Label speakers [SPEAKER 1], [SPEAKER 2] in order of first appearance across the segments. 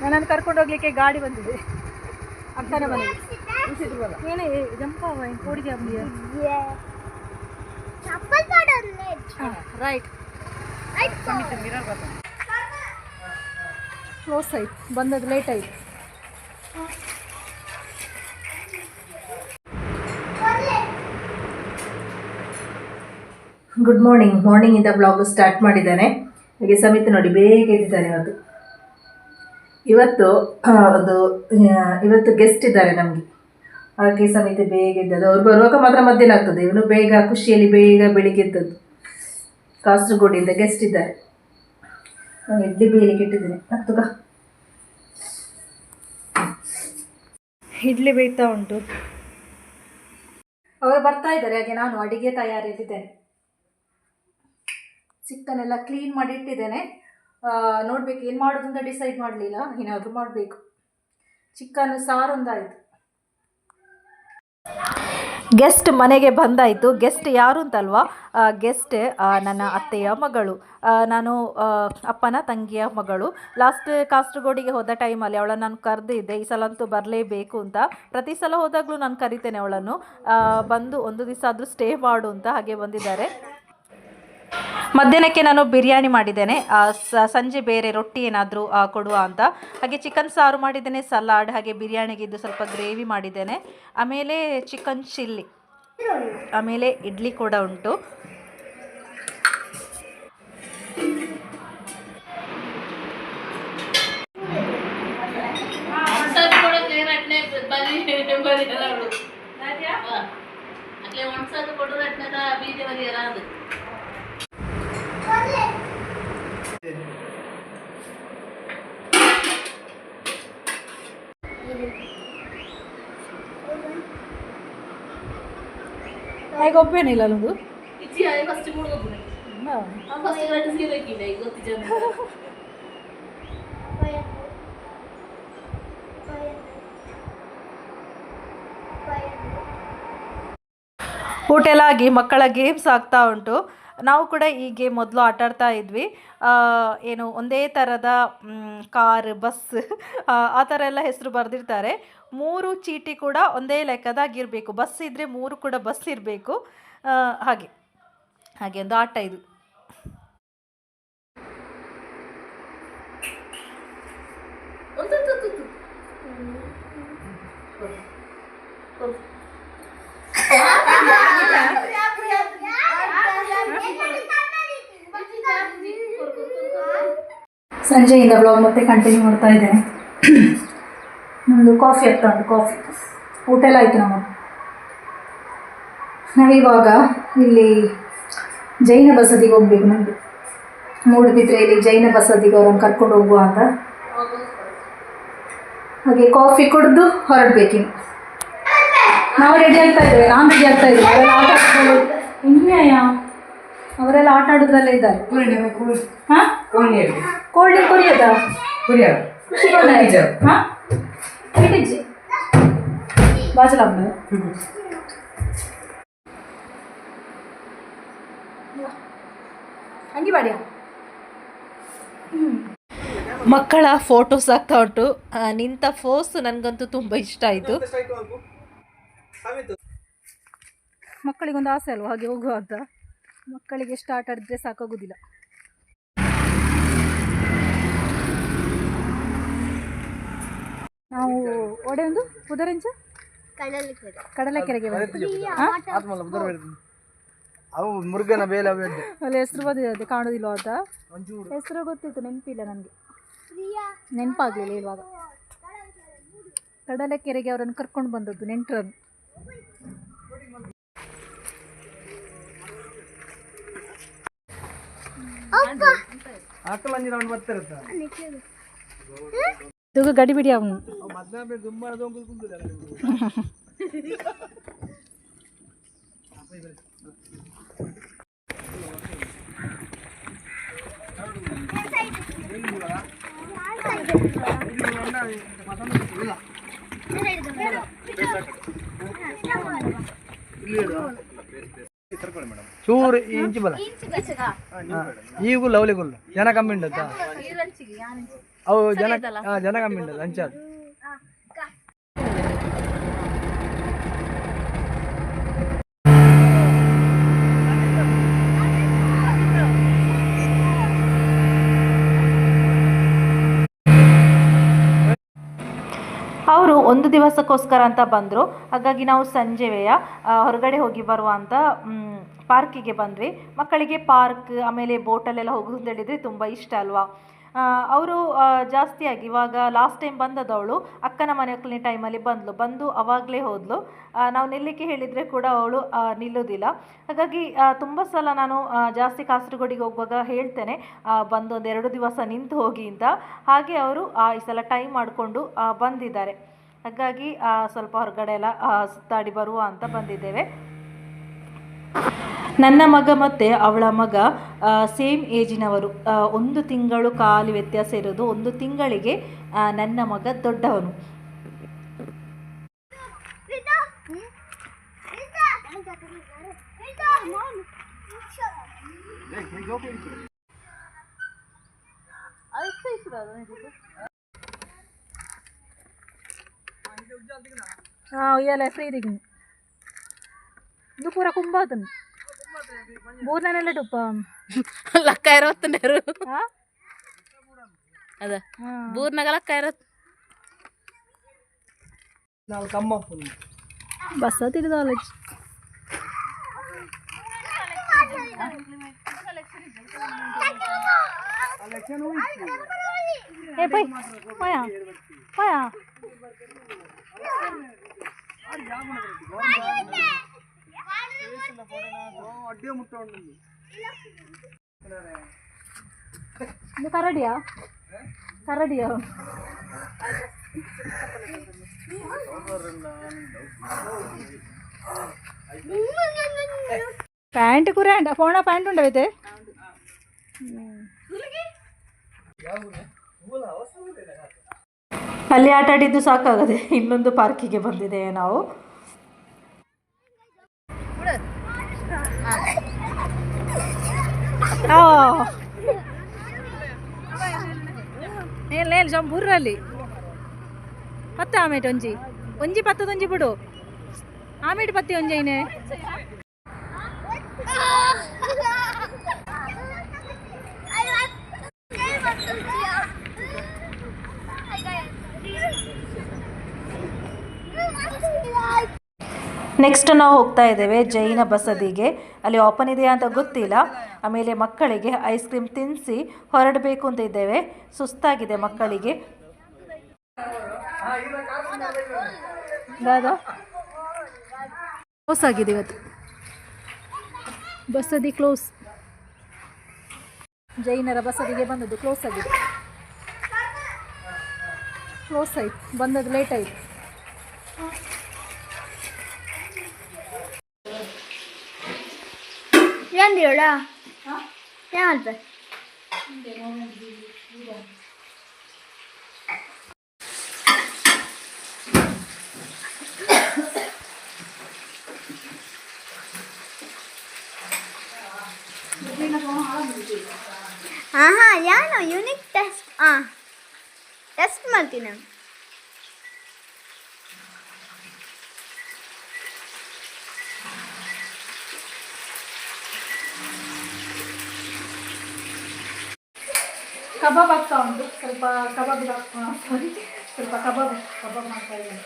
[SPEAKER 1] ನನ್ನನ್ನು ಕರ್ಕೊಂಡು ಹೋಗ್ಲಿಕ್ಕೆ ಗಾಡಿ ಬಂದಿದೆ ಅಕ್ಕನ ಮನೆಗೆ. ಏನೇ ಜಂಪ ಕೋಡಿಗೆ ರೈಟ್ ಕ್ಲೋಸ್ ಆಯ್ತು, ಬಂದದ್ದು ಲೇಟ್ ಆಯ್ತು. ಗುಡ್ ಮಾರ್ನಿಂಗಿಂದ ಬ್ಲಾಗ್ ಸ್ಟಾರ್ಟ್ ಮಾಡಿದ್ದಾನೆ. ಹಾಗೆ ಸಮಿತಿ ನೋಡಿ ಬೇಗ ಎದ್ದಿದ್ದಾನೆ. ಇವತ್ತು ಗೆಸ್ಟ್ ಇದ್ದಾರೆ ನಮಗೆ, ಹಾಗೆ ಸಮಿತಿ ಬೇಗ ಇದ್ದದ್ದು. ಅವ್ರು ಬರುವಾಗ ಮಾತ್ರ ಮಧ್ಯಾಹ್ನ ಆಗ್ತದೆ. ಇವನು ಬೇಗ ಖುಷಿಯಲ್ಲಿ ಬೇಗ ಬೆಳಿಗ್ಗೆ ಎದ್ದದ್ದು. ಕಾಸರಗೋಡಿಂದ ಗೆಸ್ಟ್ ಇದ್ದಾರೆ. ನಾನು ಇಡ್ಲಿ ಬೇಯಲಿಕ್ಕೆ ಇಟ್ಟಿದ್ದೀನಿ. ಹತ್ತುಗ ಇಡ್ಲಿ ಬೇಯ್ತಾ ಉಂಟು. ಅವರು ಬರ್ತಾ ಇದ್ದಾರೆ, ಹಾಗೆ ನಾನು ಅಡಿಗೆ ತಯಾರಿಯಲ್ಲಿದ್ದೇನೆ. ಚಿಕನ್ ಎಲ್ಲ ಕ್ಲೀನ್ ಮಾಡಿ ಇಟ್ಟಿದ್ದೇನೆ. ನೋಡ್ಬೇಕು ಏನು ಮಾಡೋದು ಅಂತ ಡಿಸೈಡ್ ಮಾಡಲಿಲ್ಲ, ಏನಾದರೂ ಮಾಡಬೇಕು. ಚಿಕನ್ ಸಾರೊಂದಾಯಿತು. ಗೆಸ್ಟ್ ಮನೆಗೆ ಬಂದಾಯಿತು. ಗೆಸ್ಟ್ ಯಾರು ಅಂತಲ್ವಾ, ಗೆಸ್ಟ್ ನನ್ನ ಅತ್ತೆಯ ಮಗಳು. ನಾನು ಅಪ್ಪನ ತಂಗಿಯ ಮಗಳು. ಲಾಸ್ಟ್ ಕಾಸರಗೋಡಿಗೆ ಹೋದ ಟೈಮಲ್ಲಿ ಅವಳನ್ನು ನಾನು ಕರೆದಿದ್ದೆ. ಈ ಸಲ ಅಂತೂ ಬರಲೇಬೇಕು ಅಂತ. ಪ್ರತಿ ಸಲ ಹೋದಾಗಲೂ ನಾನು ಕರಿತೇನೆ ಅವಳನ್ನು. ಬಂದು ಒಂದು ದಿವಸ ಆದರೂ ಸ್ಟೇ ಮಾಡು ಅಂತ. ಹಾಗೆ ಬಂದಿದ್ದಾರೆ. ಮಧ್ಯಾಹ್ನಕ್ಕೆ ನಾನು ಬಿರಿಯಾನಿ ಮಾಡಿದ್ದೇನೆ. ಸಂಜೆ ಬೇರೆ ರೊಟ್ಟಿ ಏನಾದರೂ ಕೊಡುವ ಅಂತ. ಹಾಗೆ ಚಿಕನ್ ಸಾರು ಮಾಡಿದ್ದೇನೆ, ಸಲಾಡ್, ಹಾಗೆ ಬಿರಿಯಾನಿಗಿದ್ದು ಸ್ವಲ್ಪ ಗ್ರೇವಿ ಮಾಡಿದ್ದೇನೆ. ಆಮೇಲೆ ಚಿಕನ್ ಚಿಲ್ಲಿ, ಆಮೇಲೆ ಇಡ್ಲಿ ಕೂಡ ಉಂಟು. ಒಪ್ಪೇನಿಲ್ಲ ನಮಗೂ ಊಟ ಎಲ್ಲ ಆಗಿ ಮಕ್ಕಳ ಗೇಮ್ಸ್ ಆಗ್ತಾ ಉಂಟು. ನಾವು ಕೂಡ ಈ ಗೇಮ್ ಮೊದಲು ಆಟಾಡ್ತಾ ಇದ್ವಿ. ಏನು ಒಂದೇ ಥರದ ಕಾರ್, ಬಸ್, ಆ ಥರ ಎಲ್ಲ ಹೆಸರು ಬರೆದಿರ್ತಾರೆ. 3 ಚೀಟಿ ಕೂಡ ಒಂದೇ ಲೆಕ್ಕದಾಗಿರಬೇಕು. ಬಸ್ ಇದ್ದರೆ 3 ಕೂಡ ಬಸ್ ಇರಬೇಕು. ಹಾಗೆ ಒಂದು ಆಟ ಇದು. ಸಂಜೆಯಿಂದ ಬ್ಲಾಗ್ ಮತ್ತೆ ಕಂಟಿನ್ಯೂ ಮಾಡ್ತಾ ಇದ್ದೇನೆ. ನಮ್ಮದು ಕಾಫಿ ಆಗ್ತಾ ಉಂಟು. ಕಾಫಿ ಊಟ ಎಲ್ಲ ಆಯಿತು. ನಾವಿವಾಗ ಇಲ್ಲಿ ಜೈನ ಬಸದಿಗೆ ಹೋಗ್ಬೇಕು. ನಮಗೆ ಮೂಡುಬಿದ್ರೆಯಲ್ಲಿ ಜೈನ ಬಸದಿಗೆ ಅವ್ರನ್ನ ಕರ್ಕೊಂಡು ಹೋಗುವ ಅಂತ. ಹಾಗೆ ಕಾಫಿ ಕುಡಿದು ಹೊರಡಬೇಕಿನ್ನು. ನಾವು ರೆಡಿ ಆಗ್ತಾ ಇದ್ದೇವೆ. ನಾನು ರೆಡಿ ಆಗ್ತಾ ಇದ್ದೇವೆ. ಅವರೆಲ್ಲ ಆಟ ಆಡ್ಕೊಂಡು ಅವರೆಲ್ಲ ಆಟ ಆಡೋದ್ರಲ್ಲೇ ಇದ್ದಾರೆ. ಹಾಂ, ಕೋಲ್ಡ್ ಡ್ರಿಂಕ್ ಕುಡಿಯೋದಾ? ಹಾಂ, ಬಾಜಲ ಹಂಗೆ ಬಾಡಿಯ. ಮಕ್ಕಳ ಫೋಟೋಸ್ ಆಗ್ತಾ ಉಂಟು. ನಿಂತ ಫೋಸ್ ನನಗಂತೂ ತುಂಬ ಇಷ್ಟ ಆಯಿತು. ಮಕ್ಕಳಿಗೊಂದು ಆಸೆ ಅಲ್ವಾ ಹಾಗೆ ಹೋಗುವ ಅಂತ. ಮಕ್ಕಳಿಗೆ ಎಷ್ಟು ಆಟ ಆಡಿದ್ರೆ ಸಾಕಾಗೋದಿಲ್ಲ. ನಾವು ಒಡೆಯೊಂದು ಉದರಂಚ ಕಡಲಕೆರೆಗೆ
[SPEAKER 2] ಮುರುಗನ ಬೇಲೆ
[SPEAKER 1] ಅಲ್ಲಿ ಹೆಸರು ಬಂದಿದೆ, ಕಾಣೋದಿಲ್ಲ ಅಂತ. ಹೆಸರು ಗೊತ್ತಿತ್ತು, ನೆನಪಿಲ್ಲ ನನಗೆ, ನೆನಪಾಗಲಿಲ್ಲ ಇವಾಗ. ಕಡಲಕೆರೆಗೆ ಅವರನ್ನು ಕರ್ಕೊಂಡು ಬಂದದ್ದು ನೆಂಟರನ್ನು. ಗಡಿ ಬಿಡಿ ಅವನು.
[SPEAKER 2] ಚೂರು ಇಂಚು ಬಲ ಈಗ ಲವ್ಲಿ ಗುಲ್ಲು ಜನ ಕಮ್ಮಿ ಉಂಟ ಅವು ಜನ ಕಮ್ಮಿ ಉಂಟಲ್ಲ ಅಂಚಾಡು.
[SPEAKER 1] ಅವರು ಒಂದು ದಿವಸಕ್ಕೋಸ್ಕರ ಅಂತ ಬಂದರು. ಹಾಗಾಗಿ ನಾವು ಸಂಜೆವೆಯ ಹೊರಗಡೆ ಹೋಗಿ ಬರುವ ಅಂತ ಪಾರ್ಕಿಗೆ ಬಂದ್ವಿ. ಮಕ್ಕಳಿಗೆ ಪಾರ್ಕ್ ಆಮೇಲೆ ಬೋಟಲ್ಲೆಲ್ಲ ಹೋಗೋದು ಅಂತ ಹೇಳಿದರೆ ತುಂಬ ಇಷ್ಟ ಅಲ್ವಾ. ಅವರು ಜಾಸ್ತಿಯಾಗಿ ಇವಾಗ ಲಾಸ್ಟ್ ಟೈಮ್ ಬಂದದವಳು ಅಕ್ಕನ ಮನೆ ಒಕ್ಕಲಿನ ಟೈಮಲ್ಲಿ ಬಂದು ಅವಾಗಲೇ ಹೋದಳು. ನಾವು ನಿಲ್ಲಕ್ಕೆ ಹೇಳಿದರೆ ಕೂಡ ಅವಳು ನಿಲ್ಲೋದಿಲ್ಲ. ಹಾಗಾಗಿ ತುಂಬ ಸಲ ನಾನು ಜಾಸ್ತಿ ಕಾಸರಗೋಡಿಗೆ ಹೋಗುವಾಗ ಹೇಳ್ತೇನೆ ಬಂದು ಒಂದು 2 ದಿವಸ ನಿಂತು ಹೋಗಿ ಅಂತ. ಹಾಗೆ ಅವರು ಈ ಸಲ ಟೈಮ್ ಮಾಡಿಕೊಂಡು ಬಂದಿದ್ದಾರೆ. ಹಾಗಾಗಿ ಸ್ವಲ್ಪ ಹೊರಗಡೆ ಎಲ್ಲ ಸುತ್ತಾಡಿ ಬರುವ ಅಂತ ಬಂದಿದ್ದೇವೆ. ನನ್ನ ಮಗ ಮತ್ತು ಅವಳ ಮಗ ಸೇಮ್ ಏಜಿನವರು. 1 ತಿಂಗಳು ಕಾಲು ವ್ಯತ್ಯಾಸ ಇರೋದು. 1 ತಿಂಗಳಿಗೆ ನನ್ನ ಮಗ ದೊಡ್ಡವನು. ಫ್ರೀ ಇದು ಪೂರ ಕುಂಬಾತನು ಮೂರ್ನೆಲ್ಲ ಡುಪ್ಪ
[SPEAKER 3] ಲಕ್ಕ ಇರತ್ತಂಡರು ಅದ ಬೂರ್ನಾಗ ಲಕ್ಕ ಇರತ್
[SPEAKER 1] ಬಸ್ ತಿರುದಾಲ ಏ ಪೈ ಪಯಾ ಪಯಾ ಇದು ಕರಡಿಯಾ ಕರಡಿಯಾ ಪ್ಯಾಂಟ್ ಕುರಂಡ ಫೋಣ ಪ್ಯಾಂಟ್ ಉಂಡವೈತೆ ಅಲ್ಲಿ ಆಟ ಆಡಿದ್ದು ಸಾಕಾಗದೆ ಇನ್ನೊಂದು ಪಾರ್ಕಿಗೆ ಬಂದಿದೆ ನಾವು. ಏನ್ ಜಂಬೂರಲ್ಲಿ ಪತ್ತ ಆಮೇಟ್ ಒಂಜಿ ಒಂಜಿ ಪತ್ತದೊಂಜಿ ಬಿಡು ಆಮೇಟ್ ಪತ್ತಿ ಒಂಜೈನೆ ನೆಕ್ಸ್ಟ್ ನಾವು ಹೋಗ್ತಾ ಇದ್ದೇವೆ ಜೈನ ಬಸದಿಗೆ. ಅಲ್ಲಿ ಓಪನ್ ಇದೆಯಾ ಅಂತ ಗೊತ್ತಿಲ್ಲ. ಆಮೇಲೆ ಮಕ್ಕಳಿಗೆ ಐಸ್ ಕ್ರೀಮ್ ತಿನ್ನಿಸಿ ಹೊರಡಬೇಕು ಅಂತ ಇದ್ದೇವೆ. ಸುಸ್ತಾಗಿದೆ ಮಕ್ಕಳಿಗೆ. ಕ್ಲೋಸ್ ಆಗಿದೆ ಇವತ್ತು ಬಸದಿ ಕ್ಲೋಸ್. ಜೈನರ ಬಸದಿಗೆ ಬಂದದ್ದು ಕ್ಲೋಸ್ ಆಗಿದೆ. ಕ್ಲೋಸ್ ಆಯ್ತು ಬಂದದ್ದು ಲೇಟ್ ಆಯಿತು.
[SPEAKER 4] ಏನೋಡಾ ಏನಂತ ಯಾನು ಯೂನಿಕ್ ಟೆಸ್ಟ್ ಟೆಸ್ಟ್ ಮಾಡ್ತೀನಿ ನಾನು.
[SPEAKER 1] ಕಬಾಬ್ ಆಗ್ತಾ ಉಂಟು. ಸ್ವಲ್ಪ ಕಬಾಬ್ ಸ್ವಲ್ಪ ಕಬಾಬ್ ಮಾಡ್ತಾ ಇದ್ದೇನೆ.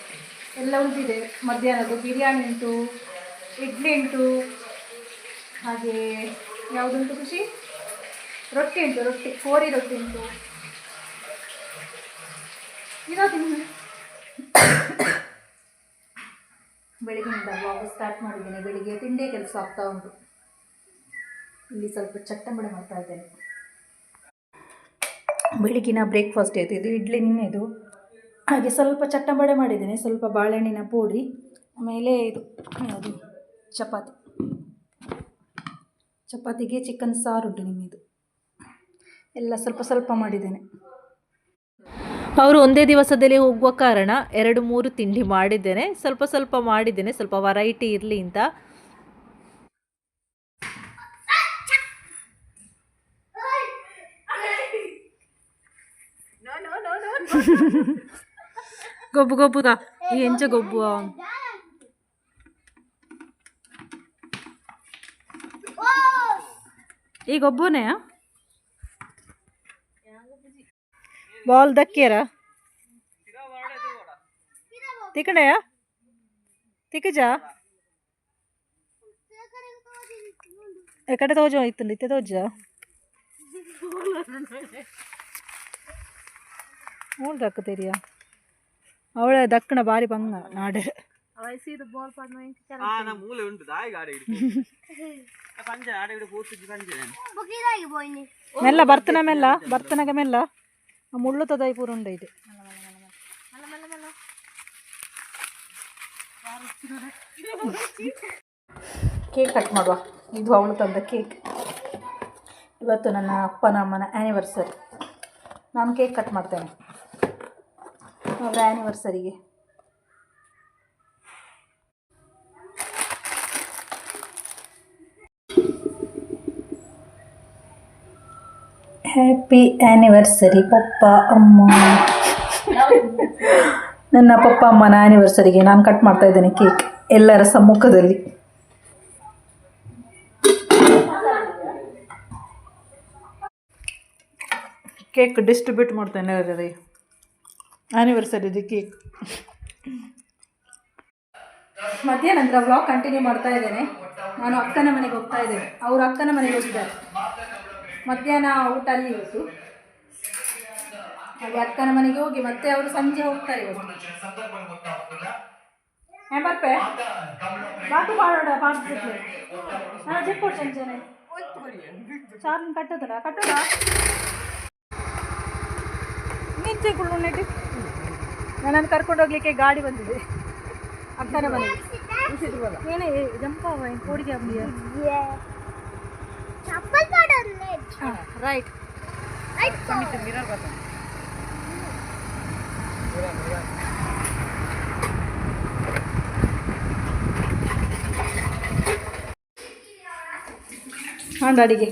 [SPEAKER 1] ಎಲ್ಲ ಉಳಿದಿದೆ ಮಧ್ಯಾಹ್ನದ್ದು. ಬಿರಿಯಾನಿ ಉಂಟು, ಇಡ್ಲಿ ಉಂಟು, ಹಾಗೆ ಯಾವುದುಂಟು ಖುಷಿ ರೊಟ್ಟಿ ಉಂಟು. ಕೋರಿ ರೊಟ್ಟಿ ಉಂಟು. ಇರೋದು ಬೆಳಿಗ್ಗೆಯಿಂದ ವ್ಲಾಗ್ ಸ್ಟಾರ್ಟ್ ಮಾಡಿದ್ದೇನೆ. ಬೆಳಿಗ್ಗೆ ತಿಂಡಿ ಕೆಲಸ ಆಗ್ತಾ ಉಂಟು. ಇಲ್ಲಿ ಸ್ವಲ್ಪ ಚಟ್ಟಂಬಡೆ ಮಾಡ್ತಾ ಇದ್ದೇನೆ. ಬೆಳಗಿನ ಬ್ರೇಕ್ಫಾಸ್ಟ್ ಆಯಿತು. ಇದು ಇಡ್ಲಿ ನಿನ್ನೆದು. ಹಾಗೆ ಸ್ವಲ್ಪ ಚಟ್ಟಂಬಡೆ ಮಾಡಿದ್ದೇನೆ. ಸ್ವಲ್ಪ ಬಾಳೆಹಣ್ಣಿನ ಪುಡಿ, ಆಮೇಲೆ ಇದು ಯಾವುದು ಚಪಾತಿಗೆ ಚಿಕನ್ ಸಾರು ಉಂಟು ನಿನ್ನೆದು. ಎಲ್ಲ ಸ್ವಲ್ಪ ಸ್ವಲ್ಪ ಮಾಡಿದ್ದೇನೆ. ಅವರು ಒಂದೇ ದಿವಸದಲ್ಲಿ ಹೋಗುವ ಕಾರಣ 2-3 ತಿಂಡಿ ಮಾಡಿದ್ದೇನೆ. ಸ್ವಲ್ಪ ಸ್ವಲ್ಪ ಮಾಡಿದ್ದೇನೆ, ಸ್ವಲ್ಪ ವೆರೈಟಿ ಇರಲಿ ಅಂತ. ಗೊಬ್ಬು ಗೊಬ್ಬುದ ಈ ಎಂಚ ಗೊಬ್ಬು ಈ ಗೊಬ್ಬುನೇ ಬಾಲ್ ದಕ್ಕಿಯರ ತಿಕಣೆಯ ತಿಕ್ಕಜಾ ಎಕಡೆ ತೋಜ ಇತ್ತು ಇತ್ತೆ ತೋಜ ಮೂಳು ದಕ್ಕತೀರಿಯಾ ಅವಳ ದಕ್ಕಣ ಬಾರಿ ಪಂಗ ನಾಡೆ ಮೆಲ್ಲ ಬರ್ತನ ಮೆಲ್ಲ ಬರ್ತನಗ ಮೆಲ್ಲ ಮುಳ್ಳು ತದಾಯಿ ಪೂರ ಉಂಡ ಇದೆ ಕೇಕ್ ಕಟ್ ಮಾಡುವ ಇದು ಅವಳು ತಂದ ಕೇಕ್ ಇವತ್ತು ನನ್ನ ಅಪ್ಪನ ಅಮ್ಮನ ಆ್ಯನಿವರ್ಸರಿ ನಾನು ಕೇಕ್ ಕಟ್ ಮಾಡ್ತೇನೆ ಅವರ ಆ್ಯನಿವರ್ಸರಿಗೆ ಹ್ಯಾಪಿ ಆ್ಯನಿವರ್ಸರಿ ಪಪ್ಪ ಅಮ್ಮ ನನ್ನ ಪಪ್ಪ ಅಮ್ಮನ ಆ್ಯನಿವರ್ಸರಿಗೆ ನಾನು ಕಟ್ ಮಾಡ್ತಾ ಇದ್ದೇನೆ ಕೇಕ್ ಎಲ್ಲರ ಸಮ್ಮುಖದಲ್ಲಿ ಕೇಕ್ ಡಿಸ್ಟ್ರಿಬ್ಯೂಟ್ ಮಾಡ್ತೇನೆ ಅದರಲ್ಲಿ ಆ್ಯನಿವರ್ಸರಿದು ಕೇಕ್ ಮಧ್ಯಾಹ್ನ ನಂತರ ವ್ಲಾಗ್ ಕಂಟಿನ್ಯೂ ಮಾಡ್ತಾ ಇದ್ದೇನೆ. ನಾನು ಅಕ್ಕನ ಮನೆಗೆ ಹೋಗ್ತಾ ಇದ್ದೇನೆ, ಅವರು ಅಕ್ಕನ ಮನೆಗೆ ಹೋಗಿದ್ದಾರೆ. ಮಧ್ಯಾಹ್ನ ಊಟ ಅಲ್ಲಿ ಇವತ್ತು, ಹಾಗೆ ಅಕ್ಕನ ಮನೆಗೆ ಹೋಗಿ ಮತ್ತೆ ಅವರು ಸಂಜೆ ಹೋಗ್ತಾರೆ ಇವತ್ತು. ಬರ್ಪೆ ಬಾಕು ಮಾಡೋಣ ಪಾಡ್ತಿದ್ದೆ ನಾನು ಜೆಪ್ಪು ಚಂಚನೆ ಚಾರ್ಲಿಂಗ್ ಕಟ್ಟೋದಲ್ಲ ಕಟ್ಟೋಣ ನಿಂಚೆಗಳು ನೆಟ್ಟು ನನ್ನನ್ನು ಕರ್ಕೊಂಡು ಹೋಗ್ಲಿಕ್ಕೆ ಗಾಡಿ ಬಂದಿದೆ ಅಕ್ಕನ ಮನೆಗೆ. ಏನೇ ಜಂಪ ಕೋಡಿಗೆ ರೈಟ್ ಹಾಂ ಅಡಿಗೆ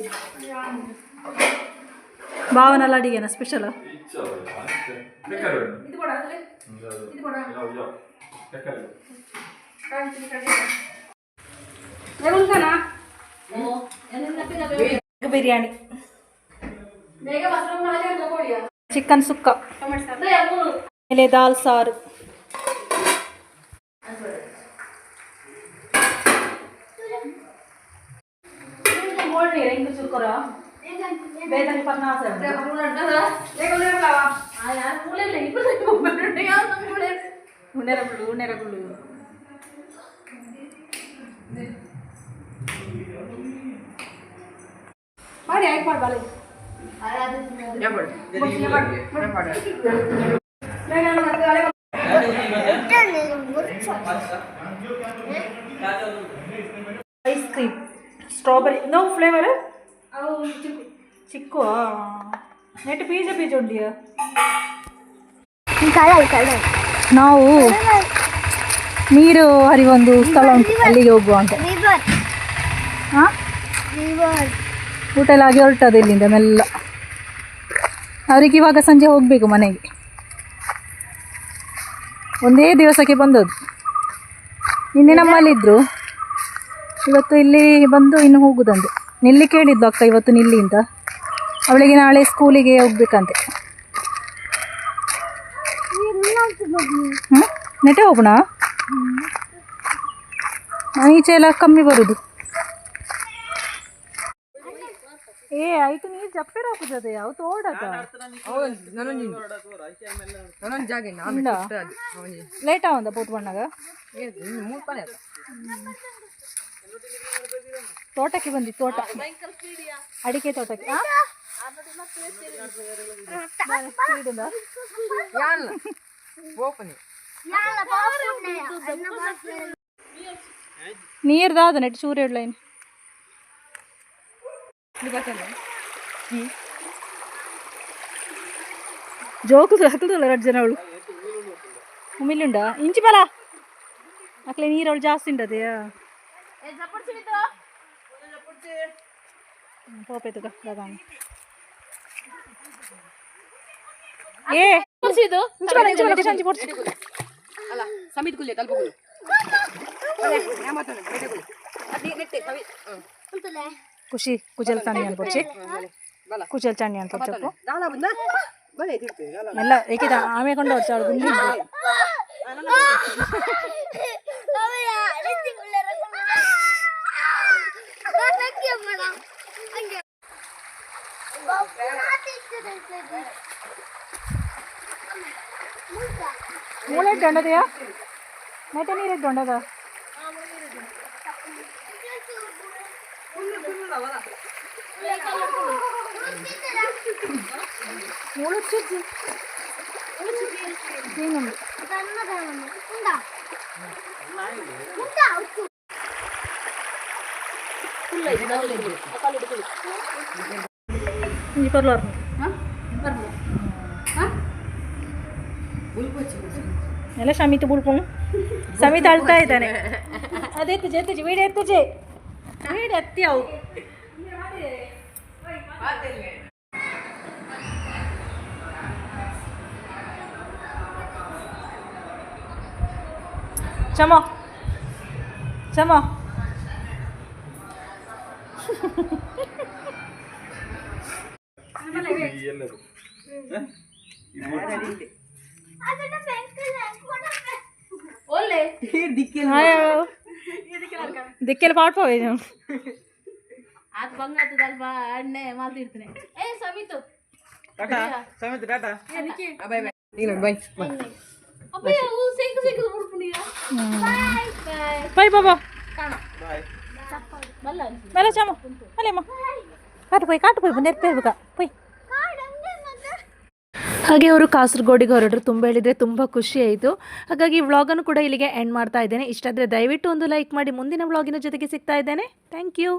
[SPEAKER 1] ಭಾವನಲ್ಲ ಅಡಿಗೆನ ಸ್ಪೆಷಲ್ ಬಿರಿಯಾನಿ, ಚಿಕನ್ ಸುಕ್ಕ, ಮೇಲೆ ದಾಲ್ ಸಾರು, ಬೇದಲ್ಲಿ ಪನ್ನಾಸ ಉಣೆರಗುಳು ಮಾಡಿ ಆಯ್ಕೆ ಮಾಡ್ಬಾಳೆ ಐಸ್ ಕ್ರೀಮ್ ಸ್ಟ್ರಾಬೆರಿ ನೋ ಫ್ಲೇವರ್ ಚಿಕ್ಕು ನೆಟ್ಟು ಬೀಜ ಬೀಜ ಉಂಡಿಯ. ನಾವು ನೀರು ಹರಿವೊಂದು ಸ್ಥಳ ಉಂಟು, ಅಲ್ಲಿಗೆ ಹೋಗುವ ಅಂತ. ಹಾಂ ಊಟ ಎಲ್ಲ ಆಗಿ ಹೊರಟದು ಇಲ್ಲಿಂದ ಮೆಲ್ಲ. ಅವರಿಗೆ ಇವಾಗ ಸಂಜೆ ಹೋಗಬೇಕು ಮನೆಗೆ, ಒಂದೇ ದಿವಸಕ್ಕೆ ಬಂದದ್ದು. ನಿನ್ನೆ ನಮ್ಮಲ್ಲಿದ್ದರು, ಇವತ್ತು ಇಲ್ಲಿ ಬಂದು ಇನ್ನು ಹೋಗುದಂತೆ. ನಿಲ್ಲಿ ಕೇಳಿದ್ದು ಅಕ್ಕ ಇವತ್ತು ನಿಲ್ಲಿ ಅಂತ, ಅವಳಿಗೆ ನಾಳೆ ಸ್ಕೂಲಿಗೆ ಹೋಗ್ಬೇಕಂತೆ. ನೆಟ್ಟೆ ಹೋಗೋಣ, ಈಚೆ ಎಲ್ಲ ಕಮ್ಮಿ ಬರುದು. ಏ ಆಯ್ತು ನೀರು ಜಪ್ಪೆ ಹಾಕುತ್ತದೆ ಯಾವ ತೋಡದ ಲೇಟ್ ಆವಂದ ಪೋಟ್ ಬಣ್ಣಗ ತೋಟಕ್ಕೆ ಬಂದಿ, ತೋಟ ಅಡಿಕೆ ತೋಟಕ್ಕೆ. ನೀರ್ದಾದ ನೆಟ್ಟು ಚೂರು ಲೈನ್ ಜೋಕುದು ಹಾಕುದಲ್ಲ 2 ಜನ ಅವಳು ಉಮಿಲಿಂಡ ಇಂಚಿ ಬಲ ಅಕ್ಲೆ ನೀರವಳು ಜಾಸ್ತಿ ಉಂಟದೆಯಾ ಪೋಪೆ ತುಗ ಏ
[SPEAKER 3] ಕೂರ್ಸಿದ್ದು
[SPEAKER 5] ಅಲ್ಲ ಸಮಿತ್ ಕುಲ್ಲೆ ತಲುಪುಗಳು
[SPEAKER 1] ಖುಷಿ ಕುಚಲ್ ಚಾಣಿ ಅನ್ಕೊಡ್ಸಿ ಕುಚಲ್ ಚಾಣಿ ಅನ್ಕೊಡ್ಚಪ್ಪು ಎಲ್ಲ ಏಕಿದ ಆಮೆ ಕೊಂಡು ಹೊಡ್ಸಾಳು ಗುಂಡಿ ಮೂಳೆ ದೊಂಡದೆಯಾ ಮತ್ತೆ ನೀರೇ ದೊಂಡದ ಎಲ್ಲ ಸಮಿತ ಬುಳ್ಕೊಂಡು ಸಮಿತ ಅಳ್ತಾ ಇದ್ದಾನೆ ಅದೇ ತುಜೆ ತುಜೆ ವೀಡಿಯೋ ತುಜೆ ವೀಡಿಯೋ ಎತ್ತಿ ಅವು ಚಮೋ ಚಮೋ ದಿಕ್ಕೆಲ್ಲ ಪಾಟ್ ಹೋಗಿ
[SPEAKER 3] ಅದು ಬಂಗಾತದಲ್ವಾ ಅಣ್ಣೆ ಮಾತಿರ್ತೀನಿ ಏ ಸಮಿತು
[SPEAKER 2] ಟಾಟಾ ಸಮಿತ್ ಟಾಟಾ
[SPEAKER 5] ಬಾಯ್ ಬಾಯ್ ಈಗ ನೋಡಿ ಬಾಯ್
[SPEAKER 3] ಅಪ್ಪಯ್ಯ ಸಿಂಕು ಸಿಂಕು ಮುಡ್ಕೊಂಡಿಯ
[SPEAKER 1] ಬೈ ಬಾಬಾ
[SPEAKER 3] ಬಲ್ಲ
[SPEAKER 1] ಬಲ್ಲ ಚಮೋ ಅಲ್ಲೇಮ್ಮ ಕಾಟು ಪೋಯ್ ನೆರ್ಪೇರ್ಬೇಕಾ ಪೋಯ್ ಹಾಗೆ ಅವರು ಕಾಸರಗೋಡಿಗೆ ಹೊರಟರು. ತುಂಬ ಹೇಳಿದರೆ ತುಂಬ ಖುಷಿ ಆಯಿತು. ಹಾಗಾಗಿ ಈ ವ್ಲಾಗನ್ನು ಕೂಡ ಇಲ್ಲಿಗೆ ಎಂಡ್ ಮಾಡ್ತಾ ಇದ್ದೇನೆ. ಇಷ್ಟ ಆದರೆ ದಯವಿಟ್ಟು ಒಂದು ಲೈಕ್ ಮಾಡಿ. ಮುಂದಿನ ವ್ಲಾಗಿನ ಜೊತೆಗೆ ಸಿಗ್ತಾ ಇದ್ದೇನೆ. Thank you.